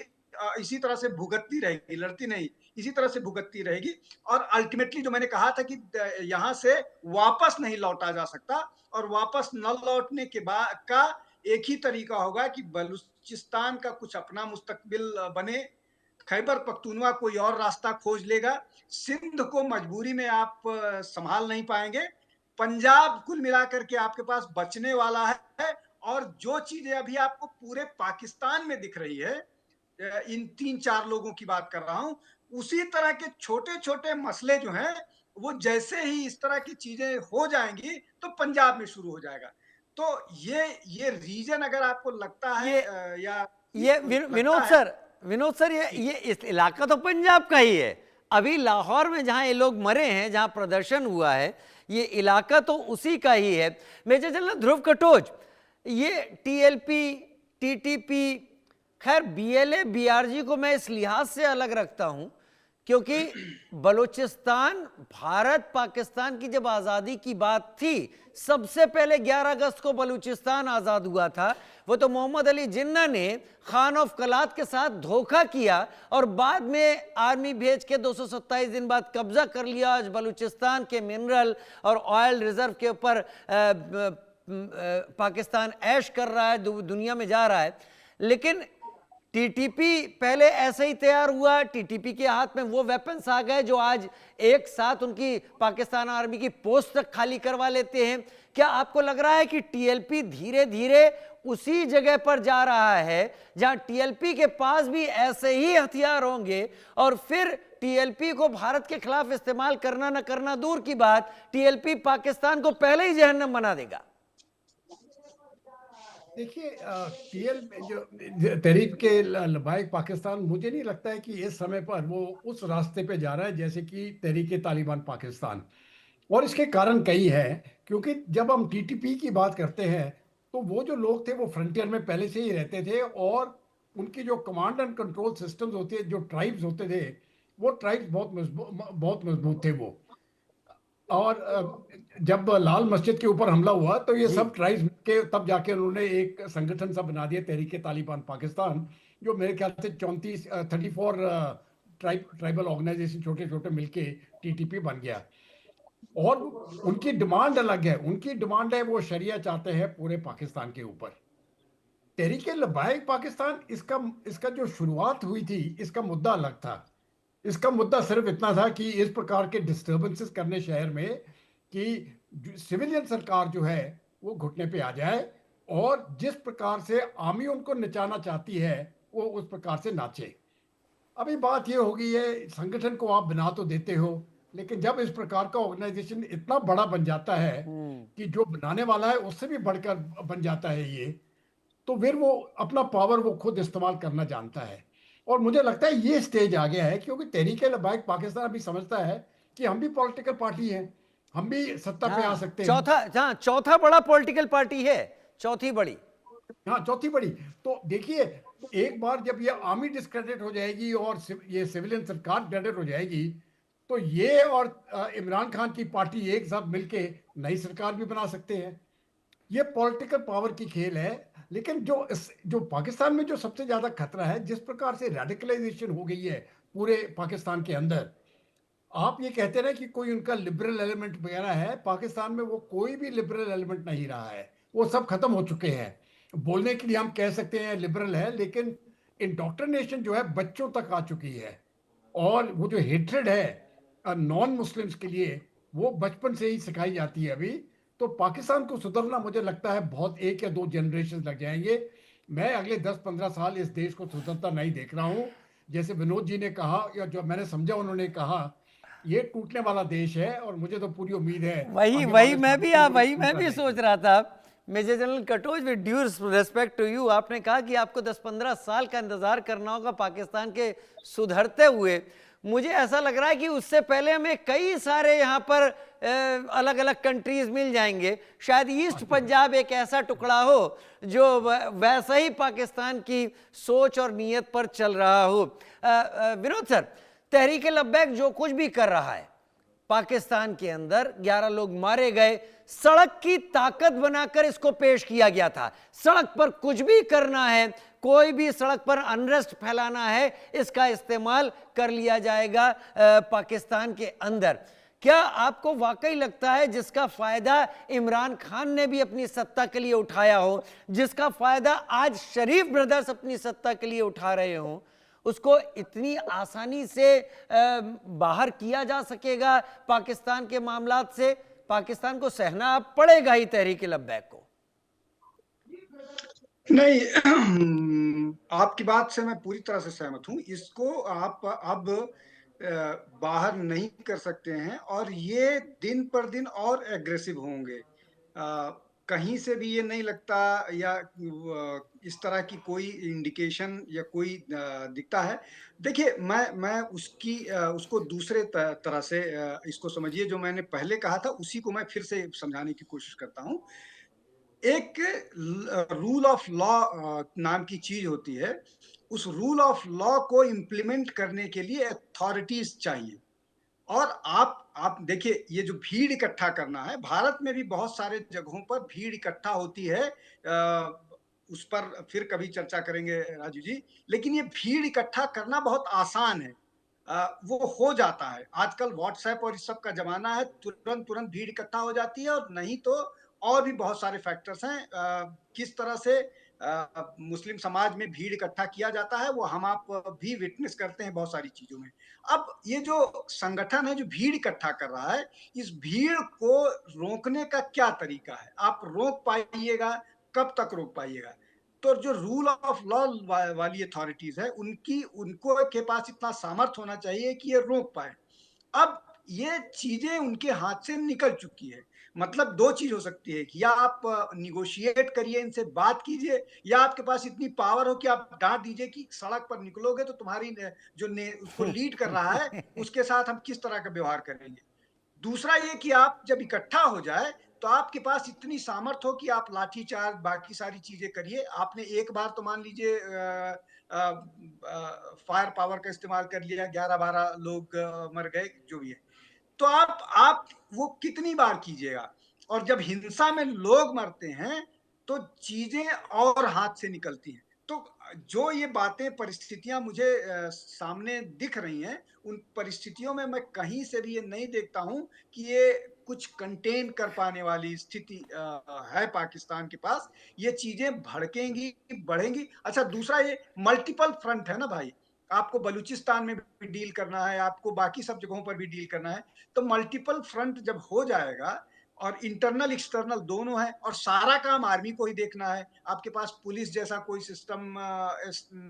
इसी तरह से भुगतती रहेगी, लड़ती नहीं, इसी तरह से भुगतती रहेगी, और अल्टीमेटली जो मैंने कहा था कि यहाँ से वापस नहीं लौटा जा सकता, और वापस न लौटने के बाद का एक ही तरीका होगा कि बलूचिस्तान का कुछ अपना मुस्तकबिल बने, खैबर पख्तूनवा कोई और रास्ता खोज लेगा, सिंध को मजबूरी में आप संभाल नहीं पाएंगे, पंजाब कुल मिलाकर के आपके पास बचने वाला है, और जो चीजें अभी आपको पूरे पाकिस्तान में दिख रही है, इन 3-4 लोगों की बात कर रहा हूं, उसी तरह के छोटे-छोटे मसले जो हैं, वो जैसे ही इस तरह की चीजें हो जाएंगी, तो पंजाब में शुरू हो जाएगा। तो ये रीजन अगर आपको लगता है ये या ये लगता है विनोद सर, ये इस इलाका तो पंजाब का ही है। अभी लाहौर में जहां ये लोग मरे हैं, जहां प्रदर्शन हुआ है, ये इलाका तो उसी का ही है। मेजर जनरल ध्रुव कटोच, ये टीएलपी, टीटीपी, खैर बीएलए, बीआरजी को मैं इस लिहाज से अलग रखता हूं क्योंकि बलूचिस्तान, भारत पाकिस्तान की जब आज़ादी की बात थी, सबसे पहले 11 अगस्त को बलूचिस्तान आज़ाद हुआ था। वो तो मोहम्मद अली जिन्ना ने खान ऑफ कलात के साथ धोखा किया और बाद में आर्मी भेज के 227 दिन बाद कब्जा कर लिया। आज बलूचिस्तान के मिनरल और ऑयल रिजर्व के ऊपर पाकिस्तान ऐश कर रहा है, दुनिया में जा रहा है। लेकिन टीटीपी पहले ऐसे ही तैयार हुआ, टीटीपी के हाथ में वो वेपन्स आ गए जो आज एक साथ उनकी पाकिस्तान आर्मी की पोस्ट तक खाली करवा लेते हैं। क्या आपको लग रहा है कि टीएलपी धीरे धीरे उसी जगह पर जा रहा है जहां टीएलपी के पास भी ऐसे ही हथियार होंगे और फिर टीएलपी को भारत के खिलाफ इस्तेमाल करना न करना दूर की बात, टीएलपी पाकिस्तान को पहले ही जहन्नम बना देगा? देखिए, टीएल जो तहरीक के लबाइक पाकिस्तान, मुझे नहीं लगता है कि इस समय पर वो उस रास्ते पे जा रहा है जैसे कि तहरीक तालिबान पाकिस्तान। और इसके कारण कई हैं, क्योंकि जब हम टीटीपी की बात करते हैं तो वो जो लोग थे वो फ्रंटियर में पहले से ही रहते थे, और उनकी जो कमांड एंड कंट्रोल सिस्टम्स होते, जो ट्राइब्स होते थे, वो ट्राइब्स बहुत मजबूत थे वो। और जब लाल मस्जिद के ऊपर हमला हुआ तो ये सब ट्राइब्स के तब जाके उन्होंने एक संगठन सा बना दिया, तहरीक तालिबान पाकिस्तान, जो मेरे ख्याल से 34 ट्राइबल ऑर्गेनाइजेशन छोटे छोटे मिलके टीटीपी बन गया। और उनकी डिमांड अलग है, उनकी डिमांड है वो शरिया चाहते हैं पूरे पाकिस्तान के ऊपर। तहरीक लबाइक पाकिस्तान, इसका जो शुरुआत हुई थी, इसका मुद्दा अलग था। इसका मुद्दा सिर्फ इतना था कि इस प्रकार के डिस्टर्बेंसेस करने शहर में कि सिविलियन सरकार जो है वो घुटने पे आ जाए, और जिस प्रकार से आर्मी उनको नचाना चाहती है वो उस प्रकार से नाचे। अभी बात ये हो गई है, संगठन को आप बना तो देते हो, लेकिन जब इस प्रकार का ऑर्गेनाइजेशन इतना बड़ा बन जाता है कि जो बनाने वाला है उससे भी बढ़कर बन जाता है ये, तो फिर वो अपना पावर वो खुद इस्तेमाल करना जानता है। और मुझे लगता है ये स्टेज आ गया है, क्योंकि तहरीक लबाइक पाकिस्तान अभी समझता है कि हम भी पॉलिटिकल पार्टी हैं, हम भी सत्ता पे आ हाँ, सकते हैं। चौथा बड़ा पॉलिटिकल पार्टी है, चौथी बड़ी। हाँ, चौथी बड़ी। तो देखिए, एक बार जब ये आर्मी डिस्क्रेडिट हो जाएगी और ये सिविलियन सरकार क्रेडिट हो जाएगी, तो ये और इमरान खान की पार्टी एक साथ मिलके नई सरकार भी बना सकते हैं। ये पॉलिटिकल पावर की खेल है। लेकिन जो पाकिस्तान में जो सबसे ज्यादा खतरा है, जिस प्रकार से रेडिकलाइजेशन हो गई है पूरे पाकिस्तान के अंदर, आप ये कहते रहे कि कोई उनका लिबरल एलिमेंट वगैरह है, पाकिस्तान में वो कोई भी लिबरल एलिमेंट नहीं रहा है। वो सब खत्म हो चुके हैं। बोलने के लिए हम कह सकते हैं लिबरल है, लेकिन इंडोक्ट्रिनेशन जो है बच्चों तक आ चुकी है। और वो जो हेट्रेड है नॉन मुस्लिम्स के लिए, वो बचपन से ही सिखाई जाती है अभी। तो पाकिस्तान को सुधरना मुझे लगता है बहुत 1 या 2 जनरेशन लग जाएंगे। मैं अगले 10-15 साल इस देश को सुधरता नहीं देख रहा हूँ। जैसे विनोद जी ने कहा, या जो मैंने समझा उन्होंने कहा, ये टूटने वाला देश है और मुझे तो पूरी उम्मीद है वही आगे वही मैं पाकिस्तान भी को आप वही मैं टूटा भी नहीं। सोच रहा था। Major general Katoch, with due respect to you, आपने कहा कि आपको 10-15 साल का इंतजार करना होगा पाकिस्तान के सुधरते हुए। मुझे ऐसा लग रहा है कि उससे पहले हमें कई सारे यहाँ पर अलग अलग कंट्रीज मिल जाएंगे। शायद ईस्ट पंजाब एक ऐसा टुकड़ा हो जो वैसा ही पाकिस्तान की सोच और नीयत पर चल रहा हो। विनोद सर, तहरीक लब्बैक जो कुछ भी कर रहा है पाकिस्तान के अंदर, 11 लोग मारे गए, सड़क की ताकत बनाकर इसको पेश किया गया था। सड़क पर कुछ भी करना है, कोई भी सड़क पर अनरेस्ट फैलाना है, इसका इस्तेमाल कर लिया जाएगा पाकिस्तान के अंदर। क्या आपको वाकई लगता है जिसका फायदा इमरान खान ने भी अपनी सत्ता के लिए उठाया हो, जिसका फायदा आज शरीफ ब्रदर्स अपनी सत्ता के लिए उठा रहे हो, उसको इतनी आसानी से बाहर किया जा सकेगा पाकिस्तान के मामलात से? पाकिस्तान को सहना पड़ेगा ही तहरीक लब्बैक को। नहीं, आपकी बात से मैं पूरी तरह से सहमत हूँ। इसको आप अब बाहर नहीं कर सकते हैं और ये दिन पर दिन और एग्रेसिव होंगे। कहीं से भी ये नहीं लगता या इस तरह की कोई इंडिकेशन या कोई दिखता है। देखिए, मैं उसको दूसरे तरह से इसको समझिए। जो मैंने पहले कहा था उसी को मैं फिर से समझाने की कोशिश करता हूँ। एक रूल ऑफ लॉ नाम की चीज होती है। उस रूल ऑफ लॉ को इम्प्लीमेंट करने के लिए अथॉरिटीज चाहिए। और आप देखिए, ये जो भीड़ इकट्ठा करना है, भारत में भी बहुत सारे जगहों पर भीड़ इकट्ठा होती है। उस पर फिर कभी चर्चा करेंगे राजू जी। लेकिन ये भीड़ इकट्ठा करना बहुत आसान है। वो हो जाता है। आजकल व्हाट्सएप और इस सब का जमाना है, तुरंत तुरंत भीड़ इकट्ठा हो जाती है। और नहीं तो और भी बहुत सारे फैक्टर्स हैं। किस तरह से मुस्लिम समाज में भीड़ इकट्ठा किया जाता है, वो हम आप भी विटनेस करते हैं बहुत सारी चीजों में। अब ये जो संगठन है जो भीड़ इकट्ठा कर रहा है, इस भीड़ को रोकने का क्या तरीका है? आप रोक पाइएगा, कब तक रोक पाइएगा? तो जो रूल ऑफ लॉ वाली अथॉरिटीज है, उनको के पास इतना सामर्थ्य होना चाहिए कि ये रोक पाए। अब ये चीजें उनके हाथ से निकल चुकी है। मतलब दो चीज हो सकती है कि या आप निगोशिएट करिए, इनसे बात कीजिए, या आपके पास इतनी पावर हो कि आप डांट दीजिए कि सड़क पर निकलोगे तो तुम्हारी उसको लीड कर रहा है, उसके साथ हम किस तरह का व्यवहार करेंगे। दूसरा ये कि आप जब इकट्ठा हो जाए तो आपके पास इतनी सामर्थ्य हो कि आप लाठीचार्ज बाकी सारी चीजें करिए। आपने एक बार तो मान लीजिए फायर पावर का इस्तेमाल कर लिया, 11-12 लोग मर गए, जो भी है। तो आप वो कितनी बार कीजिएगा? और जब हिंसा में लोग मरते हैं तो चीजें और हाथ से निकलती हैं। तो जो ये बातें परिस्थितियां मुझे सामने दिख रही हैं, उन परिस्थितियों में मैं कहीं से भी ये नहीं देखता हूं कि ये कुछ कंटेन कर पाने वाली स्थिति है पाकिस्तान के पास। ये चीजें भड़केंगी, बढ़ेंगी। अच्छा, दूसरा ये मल्टीपल फ्रंट है ना भाई। आपको बलूचिस्तान में भी डील करना है, आपको बाकी सब जगहों पर भी डील करना है। तो मल्टीपल फ्रंट जब हो जाएगा और इंटरनल एक्सटर्नल दोनों है, और सारा काम आर्मी को ही देखना है। आपके पास पुलिस जैसा कोई सिस्टम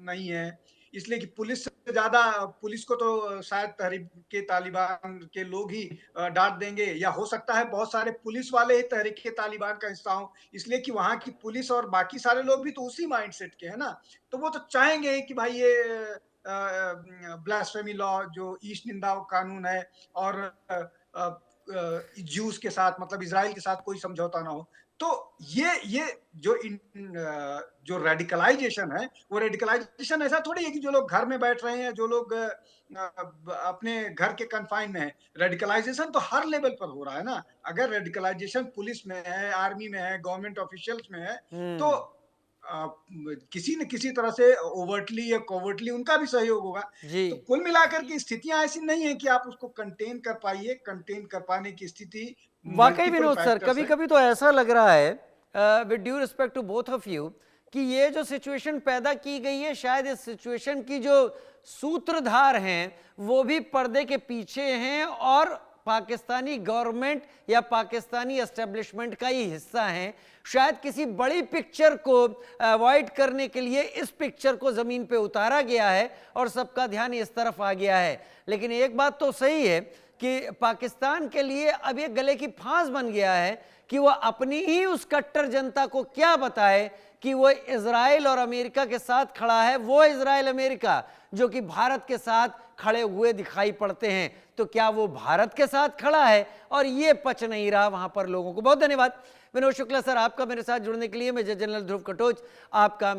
नहीं है, इसलिए कि पुलिस से ज्यादा पुलिस को तो शायद तहरीक के तालिबान के लोग ही डांट देंगे, या हो सकता है बहुत सारे पुलिस वाले ही तहरीक के तालिबान का हिस्सा हो, इसलिए कि वहां की पुलिस और बाकी सारे लोग भी तो उसी माइंडसेट के है ना। तो वो तो चाहेंगे कि भाई ये ब्लास्फेमी लॉ जो ईश निंदा कानून है, और ज्यूस के साथ, मतलब इज़राइल के साथ कोई समझौता ना हो। तो ये जो रेडिकलाइज़ेशन है, वो रेडिकलाइज़ेशन ऐसा थोड़ी है कि जो लोग घर में बैठ रहे हैं, जो लोग अपने घर के कन्फाइन में हैं। रेडिकलाइज़ेशन तो हर लेवल पर हो रहा है ना। अगर रेडिकलाइज़ेशन पुलिस में है, आर्मी में है, गवर्नमेंट ऑफिशियल्स में है, तो किसी न किसी तरह से ओवरटली या कोवर्टली उनका भी सहयोग होगा। जी। तो कुल मिलाकर के स्थितियाँ ऐसी नहीं है कि आप उसको कंटेन कर पाइए, कंटेन कर पाने की स्थिति वाकई मल्टीपल विनोद सर, फैक्टर्स कभी हैं। कभी तो ऐसा लग रहा है with due respect to both of you कि ये जो सिचुएशन पैदा की गई है, शायद इस सिचुएशन की जो सूत्रधार हैं वो भी पर्दे के पीछे हैं और पाकिस्तानी गवर्नमेंट या पाकिस्तानी एस्टेब्लिशमेंट का ही हिस्सा हैं। शायद किसी बड़ी पिक्चर को अवॉइड करने के लिए इस पिक्चर को जमीन पे उतारा गया है और सबका ध्यान इस तरफ आ गया है। लेकिन एक बात तो सही है कि पाकिस्तान के लिए अब ये गले की फांस बन गया है कि वह अपनी ही उस कट्टर जनता को क्या बताए कि वो इजराइल और अमेरिका के साथ खड़ा है, वो इजराइल अमेरिका जो कि भारत के साथ खड़े हुए दिखाई पड़ते हैं। तो क्या वो भारत के साथ खड़ा है? और ये पच नहीं रहा वहां पर लोगों को। बहुत धन्यवाद विनोद शुक्ला सर आपका मेरे साथ जुड़ने के लिए। मेजर जनरल ध्रुव कटोच आपका